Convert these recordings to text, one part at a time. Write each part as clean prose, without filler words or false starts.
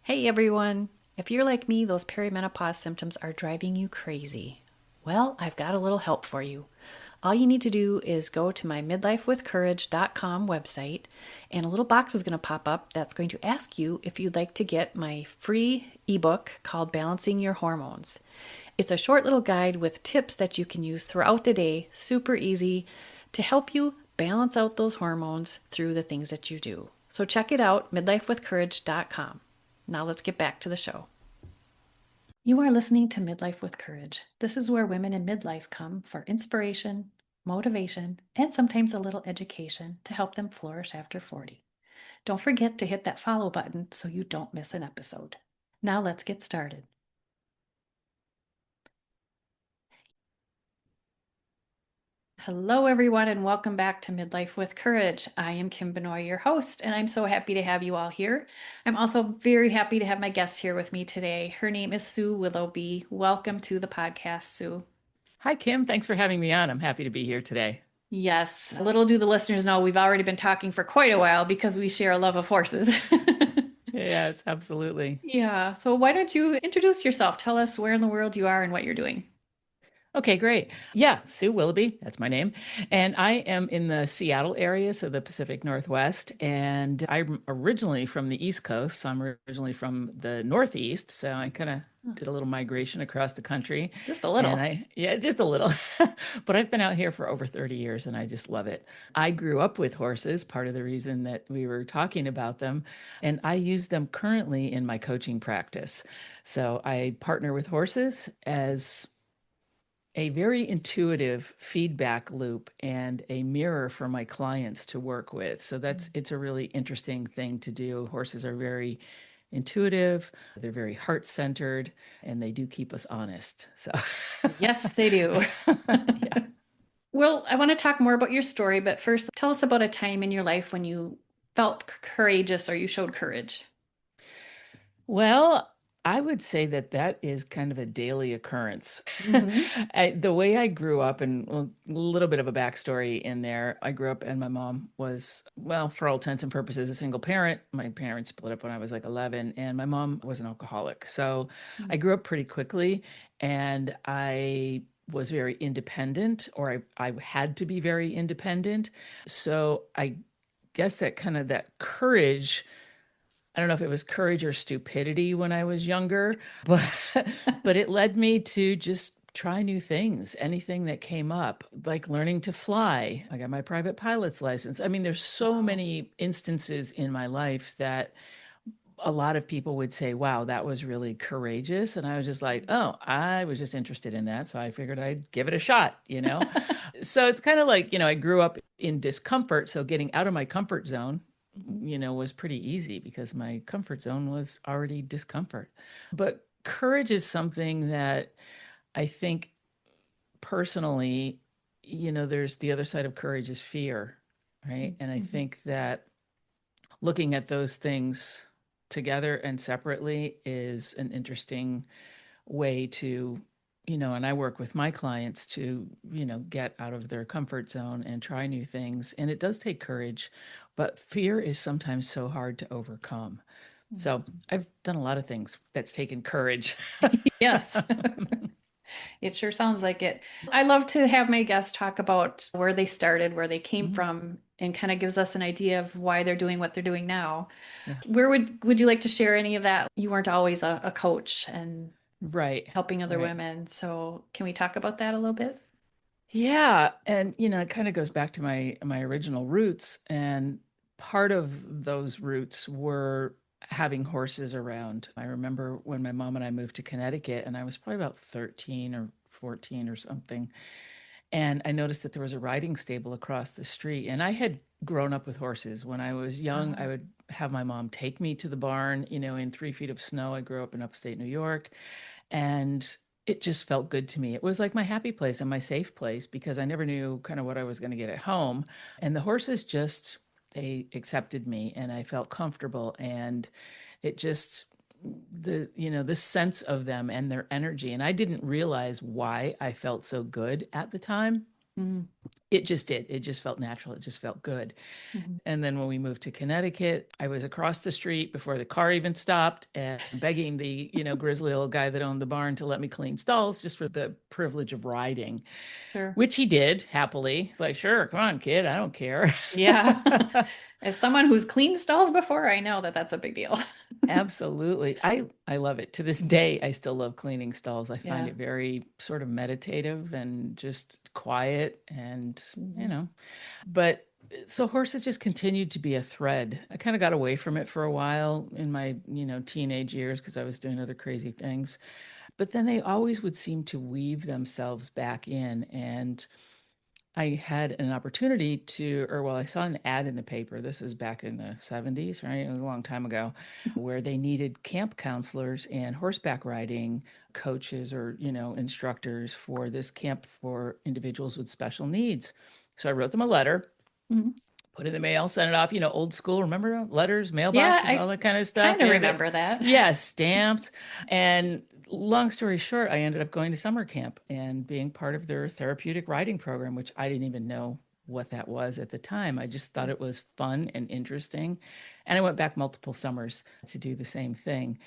Hey everyone! If you're like me, those perimenopause symptoms are driving you crazy. Well, I've got a little help for you. All you need to do is go to my midlifewithcourage.com website, and a little box is going to pop up that's going to ask you if you'd like to get my free ebook called Balancing Your Hormones. It's a short little guide with tips that you can use throughout the day, super easy, to help you balance out those hormones through the things that you do. So check it out, midlifewithcourage.com. Now let's get back to the show. You are listening to Midlife with Courage. This is where women in midlife come for inspiration, motivation, and sometimes a little education to help them flourish after 40. Don't forget to hit that follow button so you don't miss an episode. Now let's get started. Hello, everyone, and welcome back to Midlife with Courage. I am Kim Benoit, your host, and I'm so happy to have you all here. I'm also very happy to have my guest here with me today. Her name is Sue Willoughby. Welcome to the podcast, Sue. Hi, Kim. Thanks for having me on. I'm happy to be here today. Yes, little do the listeners know we've already been talking for quite a while because we share a love of horses. Yes, absolutely. Yeah, so why don't you introduce yourself? Tell us where in the world you are and what you're doing. Okay, great. Yeah, Sue Willoughby, that's my name. And I am in the Seattle area, so the Pacific Northwest. And I'm originally from the East Coast. So I'm originally from the Northeast. So I kind of did a little migration across the country. Just a And little. yeah, just a little. But I've been out here for over 30 years and I just love it. I grew up with horses, part of the reason that we were talking about them. And I use them currently in my coaching practice. So I partner with horses as a very intuitive feedback loop and a mirror for my clients to work with. So it's a really interesting thing to do. Horses are very intuitive, they're very heart-centered, and they do keep us honest. So Yes, they do. yeah. Well, I want to talk more about your story, but first, tell us about a time in your life when you felt courageous or you showed courage. Well, I would say that that is kind of a daily occurrence. Hmm. The way I grew up, and well, a little bit of a backstory in there, I grew up and my mom was, well, for all intents and purposes, a single parent. My parents split up when I was like 11, and my mom was an alcoholic. So I grew up pretty quickly, and I was very independent, or I had to be very independent. So I guess that kind of that courage, I don't know if it was courage or stupidity when I was younger, but but it led me to just try new things, anything that came up, like learning to fly. I got my private pilot's license. I mean, there's so Wow. many instances in my life that a lot of people would say, wow, that was really courageous. And I was just like, oh, I was just interested in that. So I figured I'd give it a shot. So it's kind of like, I grew up in discomfort. So getting out of my comfort zone, was pretty easy because my comfort zone was already discomfort. But courage is something that I think personally, there's the other side of courage is fear, right? And I Mhm. think that looking at those things together and separately is an interesting way to, and I work with my clients to, get out of their comfort zone and try new things. And it does take courage, but fear is sometimes so hard to overcome. So I've done a lot of things that's taken courage. Yes. It sure sounds like it. I love to have my guests talk about where they started, where they came Mhm. from, and kind of gives us an idea of why they're doing what they're doing now. Yeah. Where would you like to share any of that? You weren't always a coach and Right. helping other Right. women. So can we talk about that a little bit? Yeah, and it kind of goes back to my original roots, and part of those roots were having horses around. I remember when my mom and I moved to Connecticut, and I was probably about 13 or 14 or something, and I noticed that there was a riding stable across the street, and I had grown up with horses. When I was young, I Uh, would have my mom take me to the barn, in 3 feet of snow. I grew up in upstate New York, and it just felt good to me. It was like my happy place and my safe place because I never knew kind of what I was going to get at home. And the horses just, they accepted me and I felt comfortable. And it just, the sense of them and their energy. And I didn't realize why I felt so good at the time. Mm-hmm. It just did. It just felt natural. It just felt good. And then when we moved to Connecticut, I was across the street before the car even stopped and begging the, grizzly old guy that owned the barn to let me clean stalls just for the privilege of riding, Sure. which he did happily. He's like, sure, come on, kid. I don't care. Yeah. As someone who's cleaned stalls before, I know that that's a big deal. Absolutely. I love it. To this day, I still love cleaning stalls. I find Yeah. it very sort of meditative and just quiet and, Hmm. but so horses just continued to be a thread. I kind of got away from it for a while in my, teenage years because I was doing other crazy things. But then they always would seem to weave themselves back in. And I had an opportunity to, or well, I saw an ad in the paper. This is back in the 70s, right? It was a long time ago, where they needed camp counselors and horseback riding coaches or, instructors for this camp for individuals with special needs. So I wrote them a letter, Hmm. put it in the mail, sent it off, old school, remember letters, Yeah, mailboxes, all I that kind of stuff. kind of Yeah, remember that. yeah, stamps. And long story short, I ended up going to summer camp and being part of their therapeutic riding program, which I didn't even know what that was at the time. I just thought it was fun and interesting. And I went back multiple summers to do the same thing.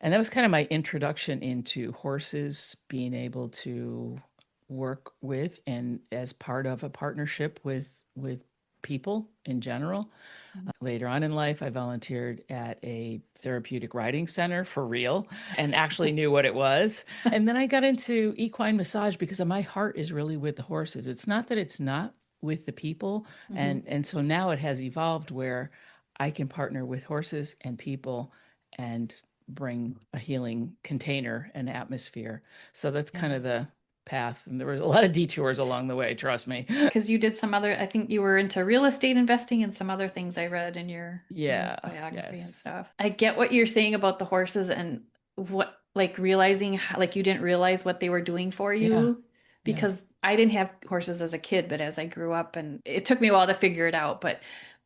And that was kind of my introduction into horses, being able to work with and as part of a partnership with people in general. Later on in life, I volunteered at a therapeutic riding center for real and actually knew what it was. And then I got into equine massage because my heart is really with the horses. It's not that it's not with the people. Hmm. And so now it has evolved where I can partner with horses and people and bring a healing container and atmosphere. So that's kind Yeah. of the path. And there was a lot of detours along the way, trust me. Because you did some other, I think you were into real estate investing and some other things I read in your Yeah, biography and yes. stuff. I get what you're saying about the horses and what like realizing like you didn't realize what they were doing for Yeah, you yeah. because I didn't have horses as a kid, but as I grew up and it took me a while to figure it out, but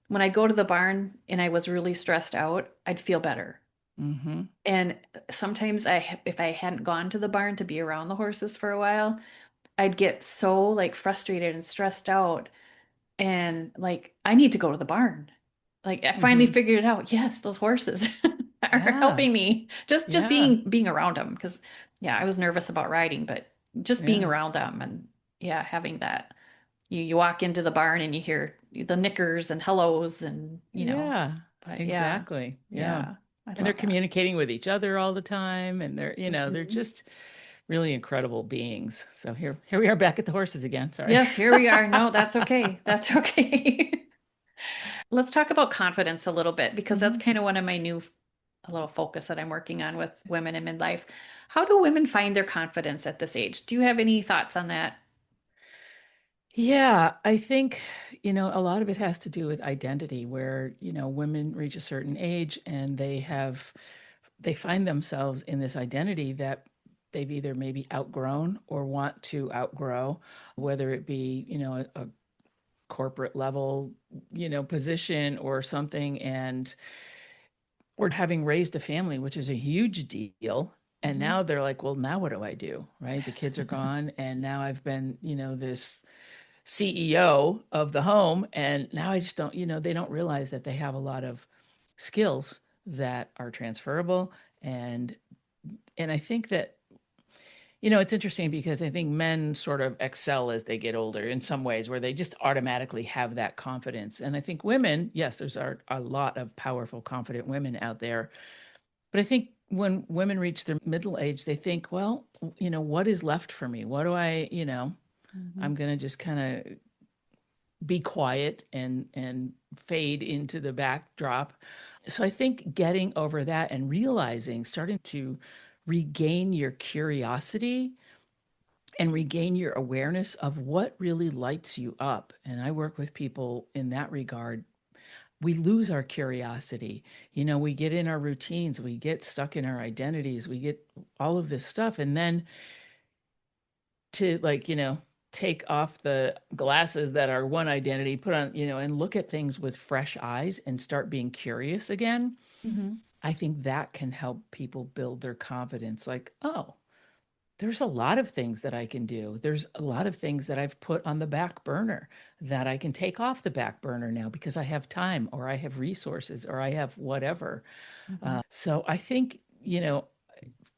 when I go to the barn and I was really stressed out, I'd feel better. Mm-hmm. And sometimes if I hadn't gone to the barn to be around the horses for a while, I'd get so like frustrated and stressed out and like I need to go to the barn. Like I finally Mm-hmm. figured it out. Yes, those horses are Yeah. helping me. Just Yeah. being around them because yeah, I was nervous about riding, but just being Yeah. around them and yeah, having that. You walk into the barn and you hear the knickers and hellos and Yeah. but yeah. Exactly. Yeah. Yeah. I And they're love that. communicating with each other all the time and they're Mhm. just really incredible beings. So here we are back at the horses again. Sorry. Yes, here we are. No, that's okay. That's okay. Let's talk about confidence a little bit because that's Hmm. kind of one of my new a little focus that I'm working on with women in midlife. How do women find their confidence at this age? Do you have any thoughts on that? Yeah, I think, a lot of it has to do with identity where, women reach a certain age and they find themselves in this identity that they've either maybe outgrown or want to outgrow, whether it be, a corporate level, position or something. And or having raised a family, which is a huge deal. And Hmm. now they're like, well, now what do I do? Right. The kids are gone. And now I've been, this CEO of the home. And now I just don't, they don't realize that they have a lot of skills that are transferable. And I think that it's interesting because I think men sort of excel as they get older in some ways where they just automatically have that confidence. And I think women, yes, there's a lot of powerful, confident women out there. But I think when women reach their middle age, they think, well, what is left for me? What do Hmm. I'm going to just kind of be quiet and fade into the backdrop. So I think getting over that and realizing, starting to regain your curiosity and regain your awareness of what really lights you up. And I work with people in that regard. We lose our curiosity. We get in our routines, we get stuck in our identities, we get all of this stuff. And then to like, take off the glasses that are one identity, put on, and look at things with fresh eyes and start being curious again. Hmm. I think that can help people build their confidence. Like, oh, there's a lot of things that I can do. There's a lot of things that I've put on the back burner that I can take off the back burner now because I have time or I have resources or I have whatever. Mm-hmm. So I think,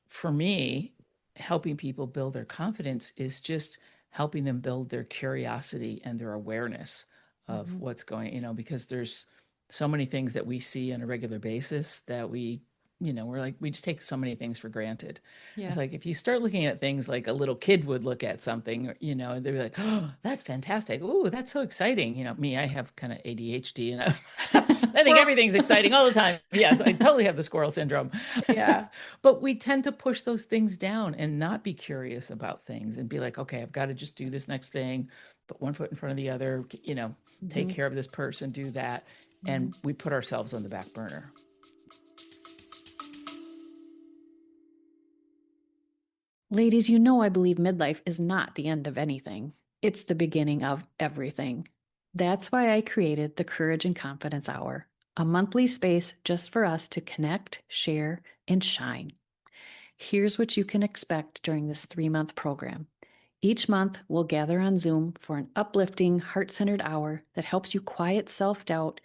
for me, helping people build their confidence is just helping them build their curiosity and their awareness of Mm-hmm. what's going, because there's so many things that we see on a regular basis that we're like, we just take so many things for granted. It's Yeah. like if you start looking at things like a little kid would look at something, they'd be like, oh, that's fantastic. Oh, that's so exciting. Me, I have kind of ADHD and I think Squirrel. everything's exciting all the time. Yes, I totally have the squirrel syndrome. Yeah. But we tend to push those things down and not be curious about things and be like, okay, I've got to just do this next thing, put one foot in front of the other, take Mm-hmm. care of this person, do that. Mm-hmm. And we put ourselves on the back burner. Ladies, you know I believe midlife is not the end of anything. It's the beginning of everything. That's why I created the Courage and Confidence Hour, a monthly space just for us to connect, share, and shine. Here's what you can expect during this 3-month program. Each month, we'll gather on Zoom for an uplifting, heart centered hour that helps you quiet self doubt,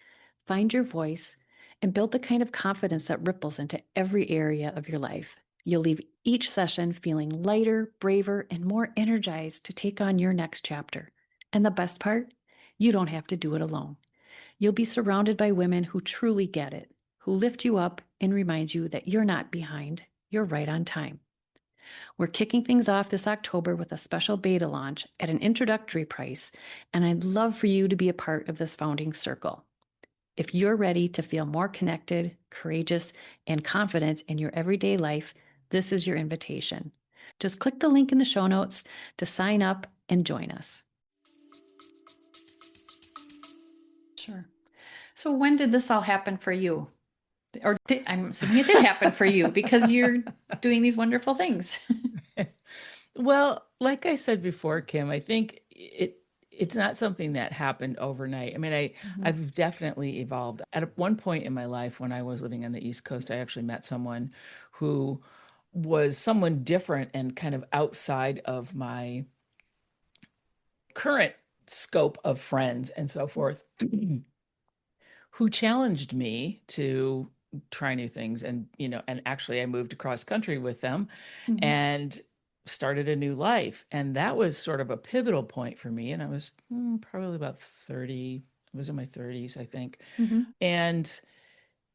find your voice, and build the kind of confidence that ripples into every area of your life. You'll leave each session feeling lighter, braver, and more energized to take on your next chapter. And the best part? You don't have to do it alone. You'll be surrounded by women who truly get it, who lift you up and remind you that you're not behind, you're right on time. We're kicking things off this October with a special beta launch at an introductory price, and I'd love for you to be a part of this founding circle. If you're ready to feel more connected, courageous, and confident in your everyday life, this is your invitation. Just click the link in the show notes to sign up and join us. Sure. So, when did this all happen for you? I'm assuming it did happen for you because you're doing these wonderful things. Well, like I said before, Kim, I think it's not something that happened overnight. I mean, Mhm. I've definitely evolved. At one point in my life when I was living on the East Coast, I actually met someone who was someone different and kind of outside of my current scope of friends and so forth, who challenged me to try new things. And actually I moved across country with them Mhm. and started a new life. And that was sort of a pivotal point for me. And I was probably about 30. I was in my 30s, I think. Mhm. And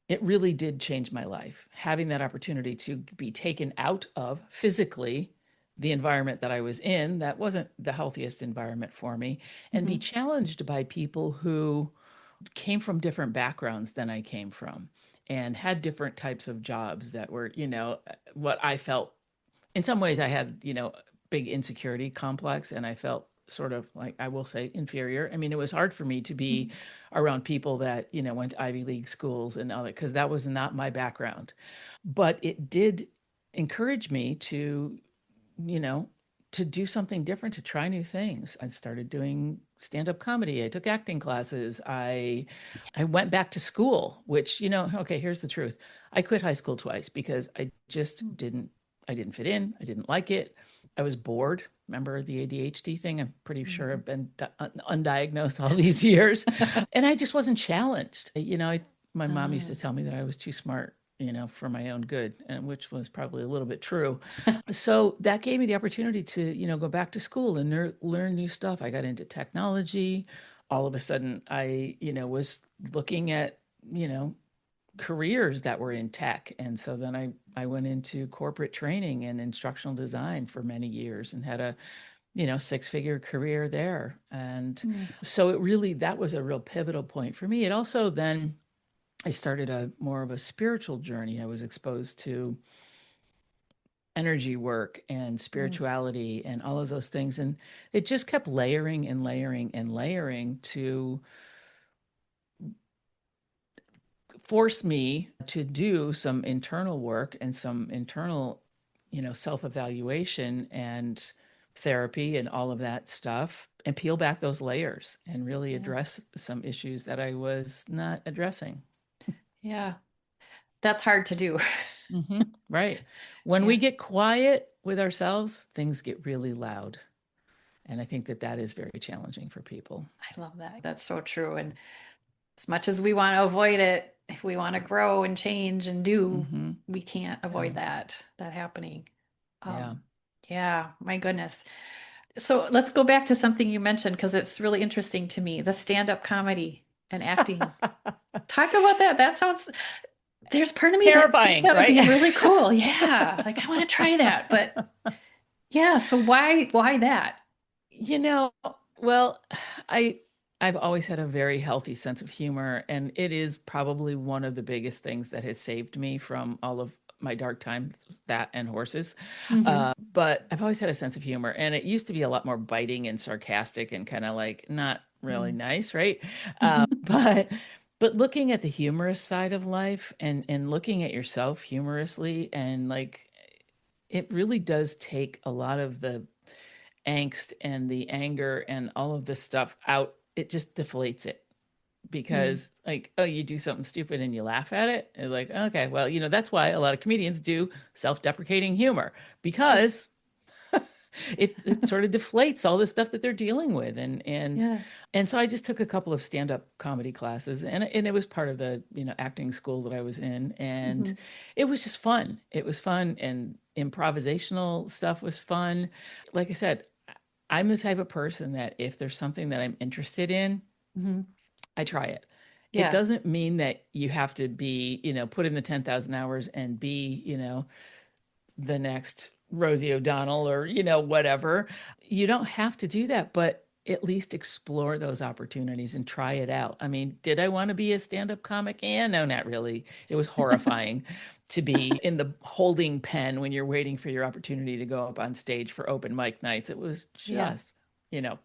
it really did change my life. Having that opportunity to be taken out of physically the environment that I was in, that wasn't the healthiest environment for me, and be Mhm. challenged by people who came from different backgrounds than I came from and had different types of jobs that were, what I felt in some ways I had, big insecurity complex and I felt sort of like I will say inferior. I mean, it was hard for me to be Mhm. around people that, went to Ivy League schools and all that because that was not my background. But it did encourage me to, you know, to do something different, to try new things. I started doing stand-up comedy. I took acting classes. I went back to school, which, okay, here's the truth. I quit high school twice because I didn't fit in. I didn't like it. I was bored. Remember the ADHD thing? I'm pretty sure Mhm. I've been undiagnosed all these years. And I just wasn't challenged. My mom used to Ah. tell me that I was too smart, for my own good, and which was probably a little bit true. So that gave me the opportunity to, go back to school and learn new stuff. I got into technology. All of a sudden, I, was looking at, you know, careers that were in tech. And so then I went into corporate training and instructional design for many years and had a, 6-figure career there. And Mm. so that was a real pivotal point for me. It also then, I started a more of a spiritual journey. I was exposed to energy work and Mm. spirituality and all of those things. And it just kept layering and layering and layering to force me to do some internal work and some internal, self-evaluation and therapy and all of that stuff and peel back those layers and really Yeah. address some issues that I was not addressing. Yeah. That's hard to do. Right. When Yeah. we get quiet with ourselves, things get really loud. And I think that that is very challenging for people. I love that. That's so true. And as much as we want to avoid it, if we want to grow and change and do, Mm-hmm. we can't Yeah. avoid that happening. Yeah. Um, yeah, my goodness. So let's go back to something you mentioned because it's really interesting to me, the stand-up comedy and acting. Talk about that. That sounds, there's part of me that thinks Terrifying, that would right? be really cool. Yeah, like I want to try that. But yeah, so why that? You know, well, I I've always had a very healthy sense of humor, and it is probably one of the biggest things that has saved me from all of my dark times, that and horses. Hmm. But I've always had a sense of humor, and it used to be a lot more biting and sarcastic and kind of like not really nice, right? But looking at the humorous side of life and looking at yourself humorously and like it really does take a lot of the angst and the anger and all of this stuff out. It just deflates it Mm. because like, oh, you do something stupid and you laugh at it. It's like, okay, well, that's why a lot of comedians do self-deprecating humor Sure. because it sort of deflates all the stuff that they're dealing with. Yeah. And so I just took a couple of stand-up comedy classes and it was part of the, acting school that I was in. And Hmm. it was just fun. It was fun and improvisational stuff was fun. Like I said, I'm the type of person that if there's something that I'm interested in, Hmm. I try it. It Yeah. doesn't mean that you have to be, put in the 10,000 hours and be, the next Rosie O'Donnell or, whatever. You don't have to do that, but at least explore those opportunities and try it out. I mean, did I want to be a stand-up comic? Yeah, no, not really. It was horrifying to be in the holding pen when you're waiting for your opportunity to go up on stage for open mic nights. It was Yeah. just,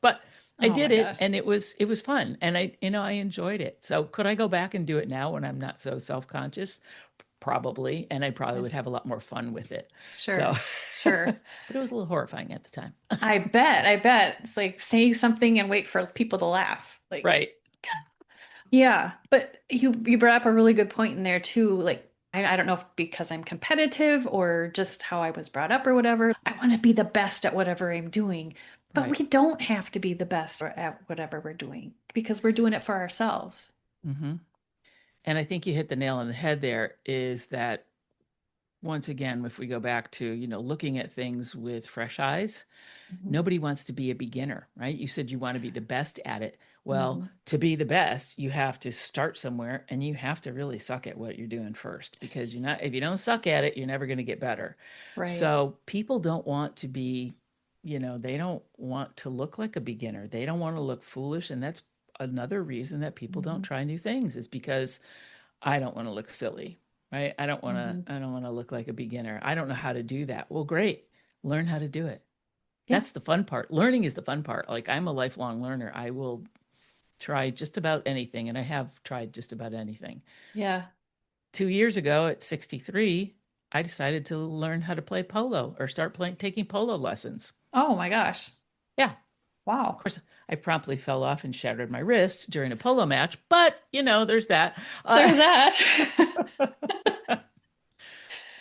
but I Oh did my it gosh. and it was fun and I enjoyed it. So could I go back and do it now when I'm not so self-conscious? Probably, and I probably Yeah. would have a lot more fun with it. So, Sure. but Sure. it was a little horrifying at the time. I bet. I bet. It's like saying something and wait for people to laugh. Like, Right. yeah. But you brought up a really good point in there too. Like, I don't know if because I'm competitive or just how I was brought up or whatever. I want to be the best at whatever I'm doing. But Right. we don't have to be the best at whatever we're doing because we're doing it for ourselves. Hmm. And I think you hit the nail on the head there is that once again, if we go back to, looking at things with fresh eyes, Hmm. nobody wants to be a beginner, right? You said you want to be the best at it. Well, Hmm. to be the best, you have to start somewhere and you have to really suck at what you're doing first because if you don't suck at it, you're never going to get better. Right. So people don't want to be, they don't want to look like a beginner. They don't want to look foolish. And that's another reason that people don't Hmm. try new things is because I don't want to look silly, right? Hmm. I don't want to look like a beginner. I don't know how to do that. Well, great. Learn how to do it. Yeah. That's the fun part. Learning is the fun part. Like I'm a lifelong learner. I will try just about anything, and I have tried just about anything. Yeah. 2 years ago at 63, I decided to learn how to play polo or start taking polo lessons. Oh my gosh. Yeah. Of Wow. course, I promptly fell off and shattered my wrist during a polo match, but there's that. There's that.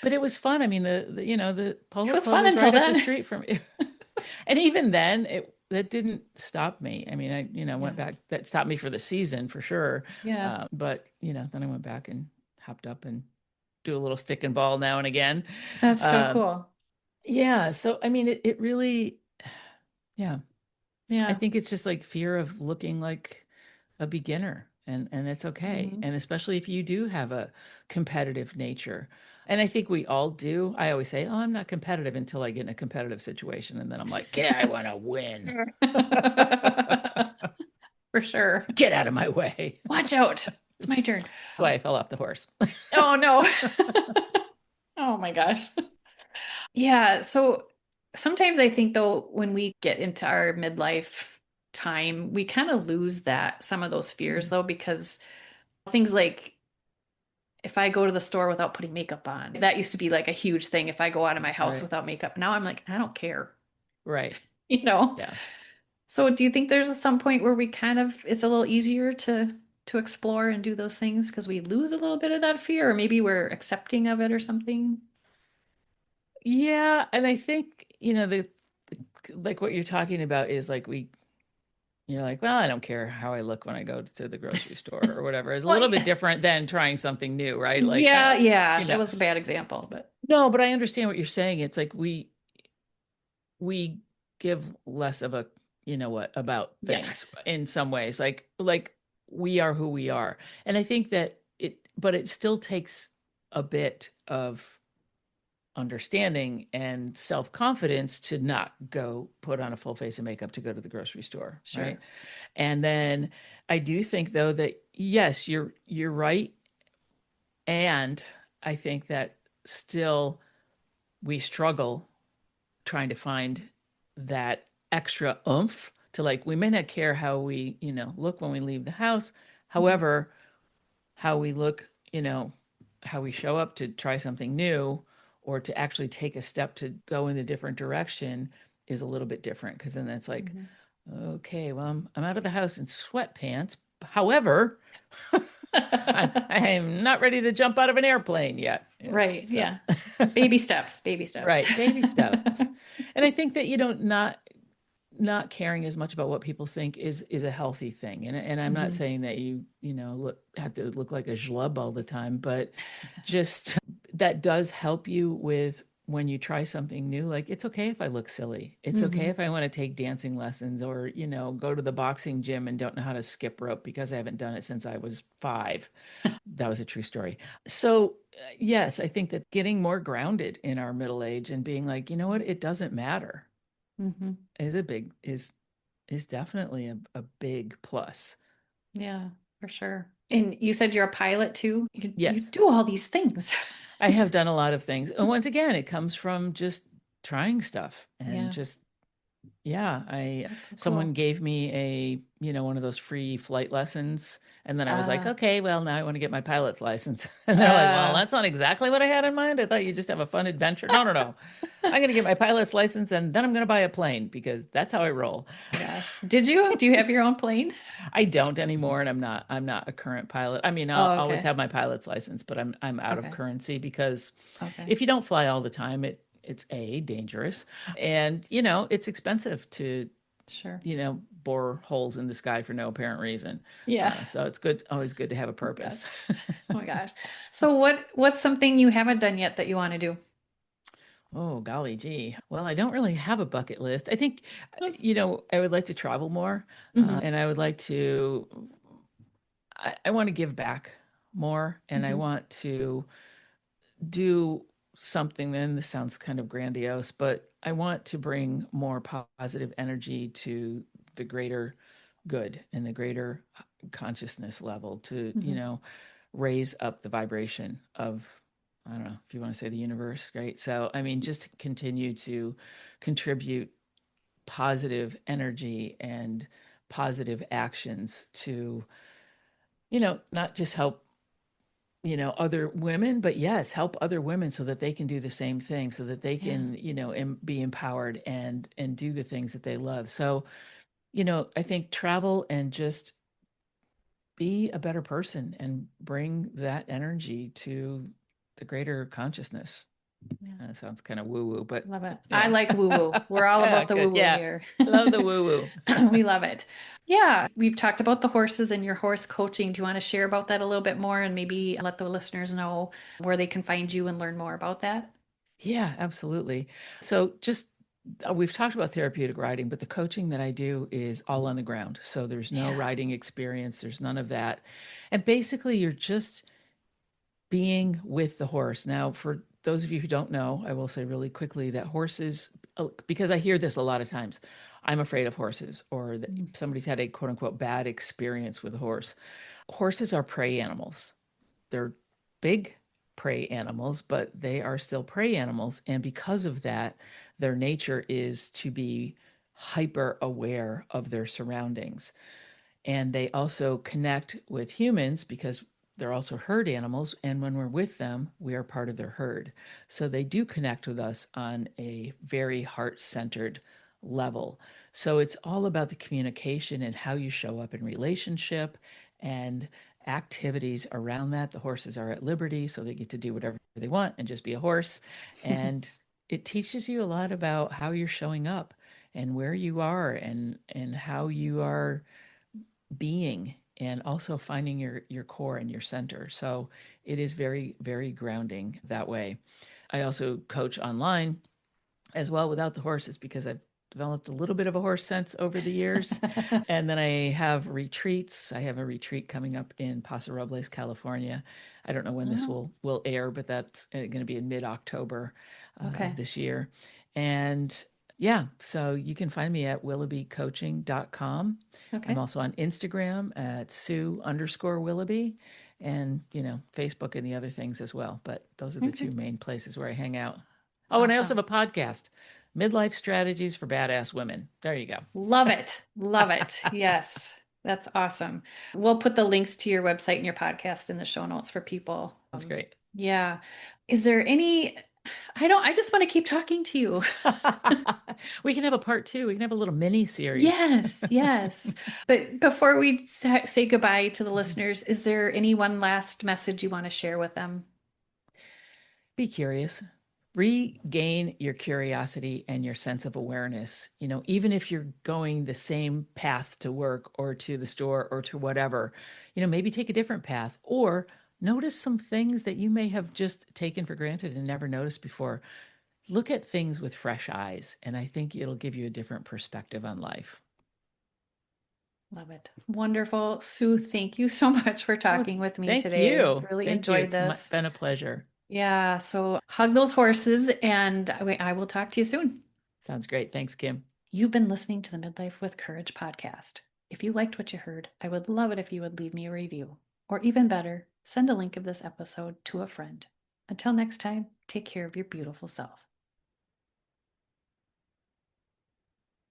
But it was fun. I mean, the It polo was club fun was until right up the then. street from me. And even then, that didn't stop me. I mean, I went Yeah. back. That stopped me for the season for sure. Yeah. But then I went back and hopped up and do a little stick and ball now and again. That's so Um, cool. yeah. So I mean, it really, yeah. I Yeah. think it's just like fear of looking like a beginner and it's okay. Hmm. And especially if you do have a competitive nature. And I think we all do. I always say, "Oh, I'm not competitive until I get in a competitive situation." And then I'm like, "Yeah, I want to win." For sure. Get out of my way. Watch out. It's my turn. Why I fell off the horse. Oh no. Oh my gosh. Yeah. So sometimes I think though, when we get into our midlife time, we kind of lose some of those fears though, because things like if I go to the store without putting makeup on, that used to be like a huge thing. If I go out of my house Right. without makeup, now I'm like, I don't care, Right. you know? Yeah. So do you think there's some point where we kind of, it's a little easier to explore and do those things because we lose a little bit of that fear, or maybe we're accepting of it or something? Yeah, and I think, like what you're talking about is like you're like, well, I don't care how I look when I go to the grocery store or whatever. It's a Well, little bit yeah, different than trying something new, right? Like, yeah, yeah, you that know, was a bad example, but no, but I understand what you're saying. It's like we give less of a, you know what, about yeah, things in some ways. Like we are who we are. And I think that but it still takes a bit of understanding and self-confidence to not go put on a full face of makeup to go to the grocery store, sure. right? And then I do think though that yes, you're right. And I think that still we struggle trying to find that extra oomph to, like, we may not care how we, look when we leave the house. Mhm. However, how we look, how we show up to try something new or to actually take a step to go in a different direction is a little bit different, because then that's like, Mhm. okay, well, I'm out of the house in sweatpants. However, I'm not ready to jump out of an airplane yet. Right, So, yeah. Baby steps, baby steps. right, baby steps. And I think that, not caring as much about what people think is a healthy thing. And I'm not Hmm. saying that have to look like a schlub all the time, but just that does help you with when you try something new. Like, it's okay if I look silly. It's okay Hmm. if I want to take dancing lessons or, go to the boxing gym and don't know how to skip rope because I haven't done it since I was 5. That was a true story. So, yes, I think that getting more grounded in our middle age and being like, you know what, it doesn't matter Hmm. is a big is definitely a big plus. Yeah, for sure. And you said you're a pilot too. You Yes, do all these things. I have done a lot of things. And once again, it comes from just trying stuff and Yeah, just, yeah, I that's so someone cool. gave me one of those free flight lessons, and then I was like, Uh, okay, well, now I want to get my pilot's license. And they're like, well, uh, that's not exactly what I had in mind. I thought you just have a fun adventure. No, no, no. I'm going to get my pilot's license and then I'm going to buy a plane because that's how I roll. gosh. Did you? Do you have your own plane? I don't anymore, and I'm not a current pilot. I mean, I'll Oh, always okay. have my pilot's license, but I'm out of Okay. currency because Okay. if you don't fly all the time, it's a dangerous, and it's expensive to Sure. bore holes in the sky for no apparent reason. Yeah. So it's good, always good to have a Oh my gosh. purpose. Oh my gosh. So what's something you haven't done yet that you want to do? Oh, golly gee. Well, I don't really have a bucket list. I think, I would like to travel more, Hmm. and I would like to. I want to give back more, and I Hmm. want to do something. Then this sounds kind of grandiose, but I want to bring more positive energy to the greater good and the greater consciousness level to, Hmm. raise up the vibration of, I don't know if you want to say the universe, right? So, I mean, just to continue to contribute positive energy and positive actions to, not just help other women, but yes, help other women so that they can do the same thing, so that they Yeah. can be empowered and do the things that they love. So I think travel and just be a better person and bring that energy to the greater consciousness. Yeah. Sounds kind of woo woo, but Love it. I yeah. like woo woo. We're all Yeah, about the woo good. woo Yeah, here. love the woo woo. We love it. Yeah, we've talked about the horses and your horse coaching. Do you want to share about that a little bit more and maybe let the listeners know where they can find you and learn more about that? Yeah, absolutely. So just we've talked about therapeutic riding, but the coaching that I do is all on the ground. So there's no Yeah. riding experience, there's none of that. And basically, you're just being with the horse. Now, for those of you who don't know, I will say really quickly that horses, because I hear this a lot of times, I'm afraid of horses, or that Mm. somebody's had a quote unquote bad experience with a horse. Horses are prey animals. They're big prey animals, but they are still prey animals. And because of that, their nature is to be hyper aware of their surroundings. And they also connect with humans because they're also herd animals. And when we're with them, we are part of their herd. So they do connect with us on a very heart centered level. So it's all about the communication and how you show up in relationship and activities around that. The horses are at liberty, so they get to do whatever they want and just be a horse. And it teaches you a lot about how you're showing up and where you are and how you are being, and also finding your core and your center. So it is very, very grounding that way. I also coach online as well without the horses because I've developed a little bit of a horse sense over the years. And then I have retreats. I have a retreat coming up in Paso Robles, California. I don't know when this Oh, will air, but that's going to be in mid-October of okay. this year. And yeah, so you can find me at willoughbycoaching.com. I'm Okay. also on Instagram at Sue_Willoughby, and Facebook and the other things as well. But those are the Okay. two main places where I hang out. Oh, and I also Awesome. have a podcast, Midlife Strategies for Badass Women. There you go. Love it. Love it. Yes. That's awesome. We'll put the links to your website and your podcast in the show notes for people. That's great. Yeah. Is there I just want to keep talking to you. We can have a part two. We can have a little mini series. Yes, yes. But before we say goodbye to the listeners, is there any one last message you want to share with them? Be curious. Regain your curiosity and your sense of awareness. Even if you're going the same path to work or to the store or to whatever, maybe take a different path, or notice some things that you may have just taken for granted and never noticed before. Look at things with fresh eyes, and I think it'll give you a different perspective on life. Love it. Wonderful. Sue, thank you so much for Oh, talking with me thank today. you. Really Thank you. enjoyed It's this. been a pleasure. Yeah, so hug those horses and I will talk to you soon. Sounds great. Thanks, Kim. You've been listening to the Midlife with Courage podcast. If you liked what you heard, I would love it if you would leave me a review. Or even better, send a link of this episode to a friend. Until next time, take care of your beautiful self.